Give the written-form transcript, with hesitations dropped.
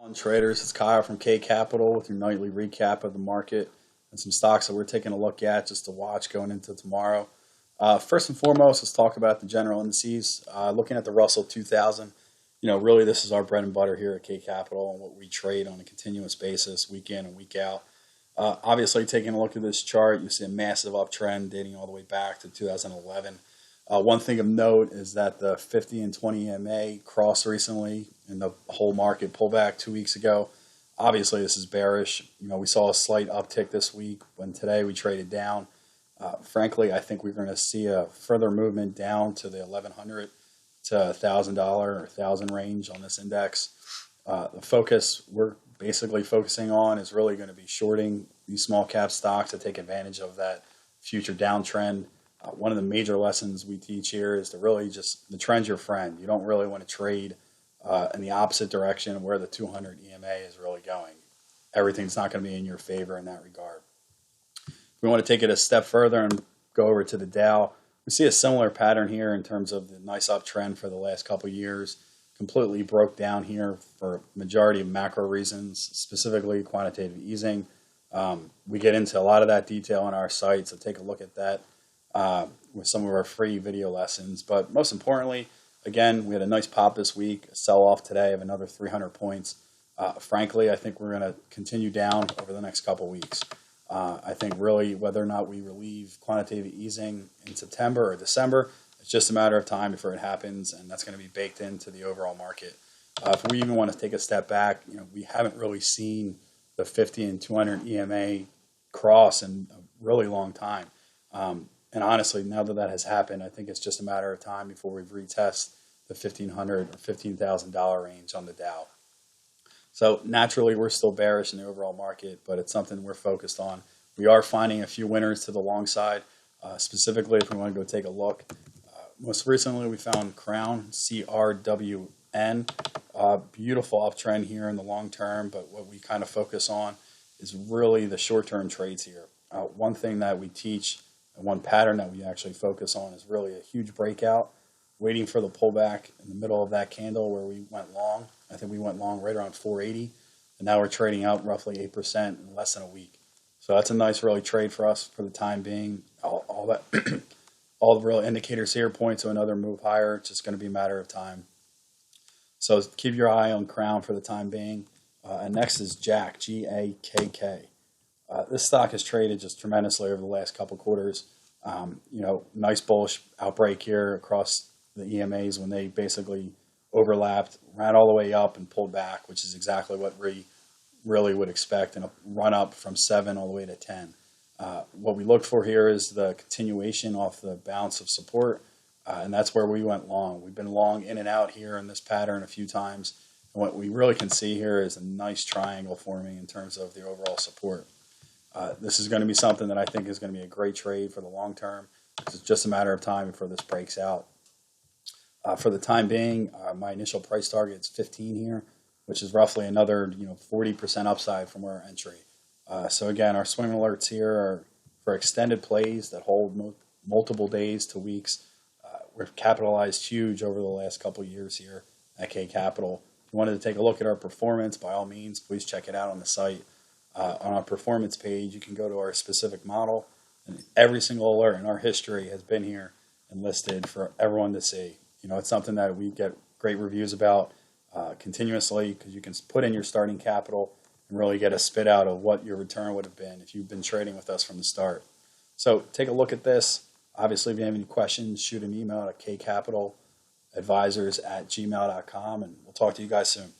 On traders, it's Kyle from K Capital with your nightly recap of the market and some stocks that we're taking a look at just to watch going into tomorrow. First and foremost, let's talk about the general indices. Looking at the Russell 2000, really this is our bread and butter here at K Capital and what we trade on a continuous basis, week in and week out. Obviously, taking a look at this chart, you see a massive uptrend dating all the way back to 2011. One thing of note is that the 50 and 20 EMA crossed recently in the whole market pullback 2 weeks ago. Obviously, this is bearish. We saw a slight uptick this week when today we traded down. Frankly, I think we're going to see a further movement down to the 1,100 to $1,000 or 1,000 range on this index. The focus we're basically focusing on is really going to be shorting these small cap stocks to take advantage of that future downtrend. One of the major lessons we teach here is to really just the trend's your friend. You don't really want to trade in the opposite direction of where the 200 EMA is really going. Everything's not going to be in your favor in that regard. If we want to take it a step further and go over to the Dow, we see a similar pattern here in terms of the nice uptrend for the last couple of years. Completely broke down here for majority of macro reasons, specifically quantitative easing. We get into a lot of that detail on our site, so take a look at that with some of our free video lessons. But most importantly, again, we had a nice pop this week, a sell-off today of another 300 points. Frankly, I think we're going to continue down over the next couple weeks. I think really whether or not we relieve quantitative easing in September or December, it's just a matter of time before it happens, and that's going to be baked into the overall market. If we even want to take a step back, we haven't really seen the 50 and 200 EMA cross in a really long time. And honestly, now that that has happened, I think it's just a matter of time before we retest the $1,500 or $15,000 range on the Dow. So naturally, we're still bearish in the overall market, but it's something we're focused on. We are finding a few winners to the long side. Specifically, if we want to go take a look, most recently we found Crown, CRWN. Beautiful uptrend here in the long term, but what we kind of focus on is really the short-term trades here. One thing that we teach and one pattern that we actually focus on is really a huge breakout, waiting for the pullback in the middle of that candle where we went long. I think we went long right around 480, and now we're trading out roughly 8% in less than a week. So that's a nice really trade for us for the time being. All that, all the real indicators here point to another move higher. It's just going to be a matter of time. So keep your eye on Crown for the time being. And next is JAKK, G-A-K-K. This stock has traded just tremendously over the last couple quarters. Nice bullish outbreak here across the EMAs when they basically overlapped, ran all the way up and pulled back, which is exactly what we really would expect in a run up from 7 all the way to 10. What we look for here is the continuation off the bounce of support, and that's where we went long. We've been long in and out here in this pattern a few times, and what we really can see here is a nice triangle forming in terms of the overall support. This is going to be something that I think is going to be a great trade for the long term. It's just a matter of time before this breaks out. For the time being, my initial price target is 15 here, which is roughly another 40% upside from our entry. So again, our swing alerts here are for extended plays that hold multiple days to weeks. We've capitalized huge over the last couple of years here at K Capital. If you wanted to take a look at our performance, by all means, please check it out on the site. On our performance page, you can go to our specific model, and every single alert in our history has been here and listed for everyone to see. It's something that we get great reviews about continuously because you can put in your starting capital and really get a spit out of what your return would have been if you've been trading with us from the start. So take a look at this. Obviously, if you have any questions, shoot an email to kcapitaladvisors@gmail.com, and we'll talk to you guys soon.